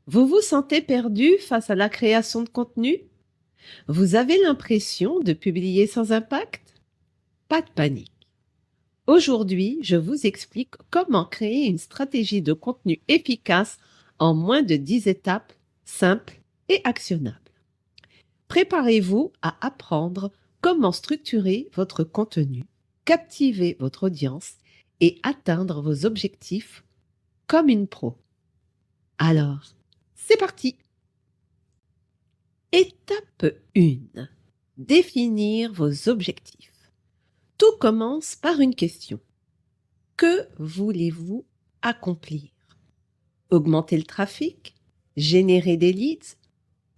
Vous vous sentez perdu face à la création de contenu? Vous avez l'impression de publier sans impact? Pas de panique. Aujourd'hui, je vous explique comment créer une stratégie de contenu efficace en moins de 10 étapes, simples et actionnables. Préparez-vous à apprendre comment structurer votre contenu, captiver votre audience et atteindre vos objectifs comme une pro. Alors, c'est parti! Étape 1. Définir vos objectifs. Tout commence par une question. Que voulez-vous accomplir? Augmenter le trafic? Générer des leads?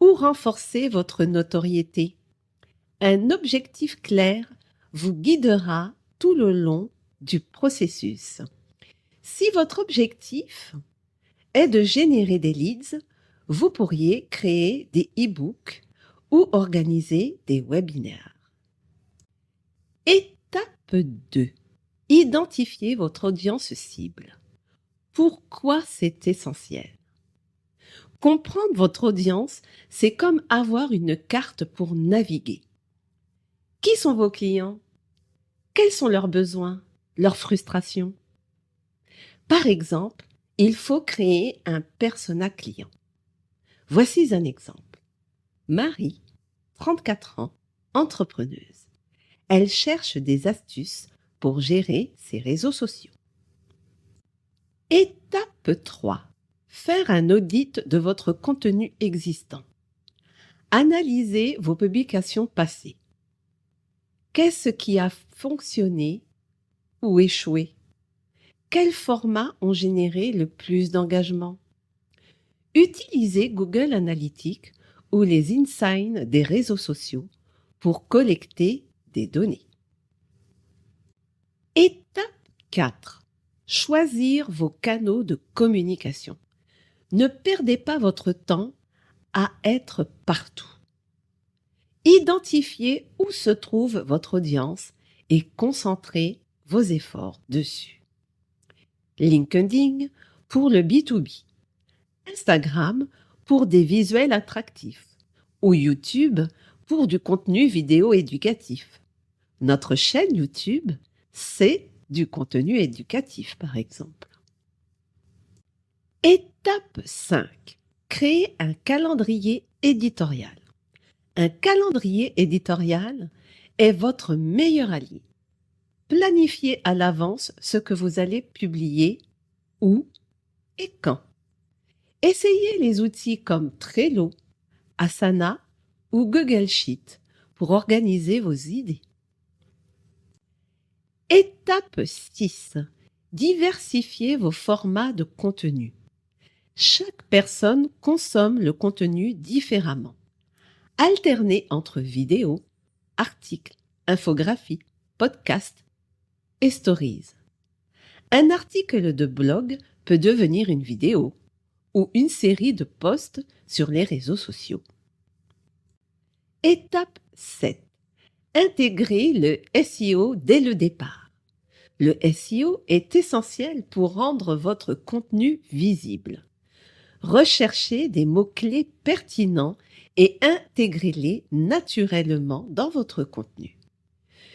Ou renforcer votre notoriété? Un objectif clair vous guidera tout le long du processus. Si votre objectif est de générer des leads, vous pourriez créer des e-books ou organiser des webinaires. Étape 2. Identifiez votre audience cible. Pourquoi c'est essentiel? Comprendre votre audience, c'est comme avoir une carte pour naviguer. Qui sont vos clients? Quels sont leurs besoins, leurs frustrations? Par exemple, il faut créer un persona client. Voici un exemple. Marie, 34 ans, entrepreneuse. Elle cherche des astuces pour gérer ses réseaux sociaux. Étape 3. Faire un audit de votre contenu existant. Analysez vos publications passées. Qu'est-ce qui a fonctionné ou échoué? Quels formats ont généré le plus d'engagement? Utilisez Google Analytics ou les insights des réseaux sociaux pour collecter des données. Étape 4. Choisir vos canaux de communication. Ne perdez pas votre temps à être partout. Identifiez où se trouve votre audience et concentrez vos efforts dessus. LinkedIn pour le B2B, Instagram pour des visuels attractifs ou YouTube pour du contenu vidéo éducatif. Notre chaîne YouTube, c'est du contenu éducatif par exemple. Étape 5. Créer un calendrier éditorial. Un calendrier éditorial est votre meilleur allié. Planifiez à l'avance ce que vous allez publier, où et quand. Essayez les outils comme Trello, Asana ou Google Sheet pour organiser vos idées. Étape 6. Diversifiez vos formats de contenu. Chaque personne consomme le contenu différemment. Alternez entre vidéos, articles, infographies, podcasts et stories. Un article de blog peut devenir une vidéo ou une série de posts sur les réseaux sociaux. Étape 7. Intégrez le SEO dès le départ. Le SEO est essentiel pour rendre votre contenu visible. Recherchez des mots-clés pertinents et intégrez-les naturellement dans votre contenu.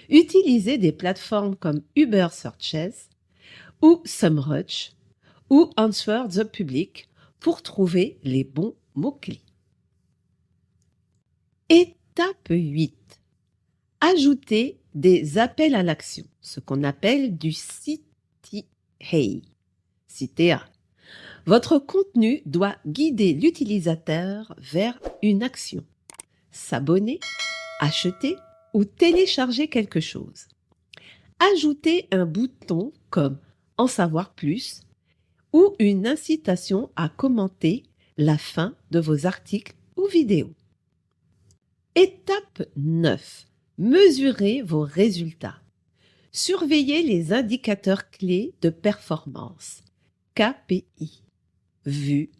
Utilisez des plateformes comme Uber Searches ou SEMrush ou Answer the Public pour trouver les bons mots-clés. Étape 8. Ajoutez des appels à l'action, ce qu'on appelle du CTA. Votre contenu doit guider l'utilisateur vers une action. S'abonner, acheter ou télécharger quelque chose. Ajoutez un bouton comme « En savoir plus » ou une incitation à commenter la fin de vos articles ou vidéos. Étape 9. Mesurez vos résultats. Surveillez les indicateurs clés de performance, KPI, vues,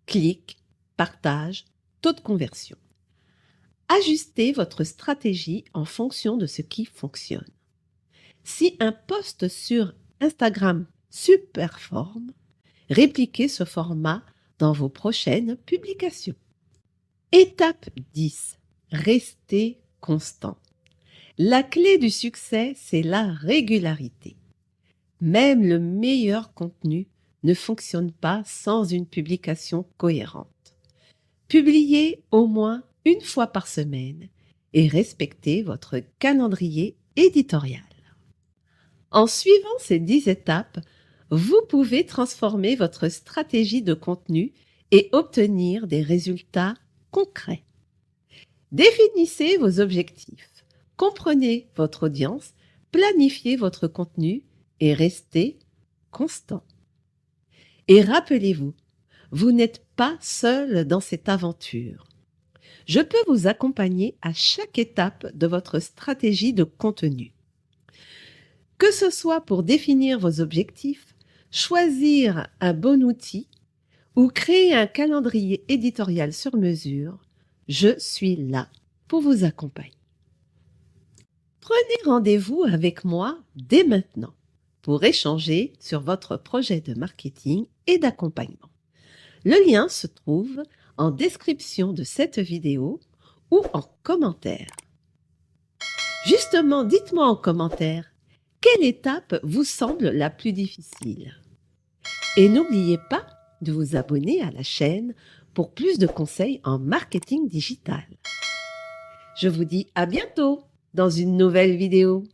clics, partages, taux de conversion. Ajustez votre stratégie en fonction de ce qui fonctionne. Si un post sur Instagram surperforme, répliquez ce format dans vos prochaines publications. Étape 10. Restez constant. La clé du succès, c'est la régularité. Même le meilleur contenu ne fonctionne pas sans une publication cohérente. Publiez au moins une fois par semaine et respectez votre calendrier éditorial. En suivant ces 10 étapes, vous pouvez transformer votre stratégie de contenu et obtenir des résultats concrets. Définissez vos objectifs, comprenez votre audience, planifiez votre contenu et restez constant. Et rappelez-vous, vous n'êtes pas seul dans cette aventure. Je peux vous accompagner à chaque étape de votre stratégie de contenu. Que ce soit pour définir vos objectifs, choisir un bon outil ou créer un calendrier éditorial sur mesure, je suis là pour vous accompagner. Prenez rendez-vous avec moi dès maintenant pour échanger sur votre projet de marketing et d'accompagnement. Le lien se trouve en description de cette vidéo ou en commentaire. Justement, dites-moi en commentaire, quelle étape vous semble la plus difficile? Et n'oubliez pas de vous abonner à la chaîne pour plus de conseils en marketing digital. Je vous dis à bientôt dans une nouvelle vidéo.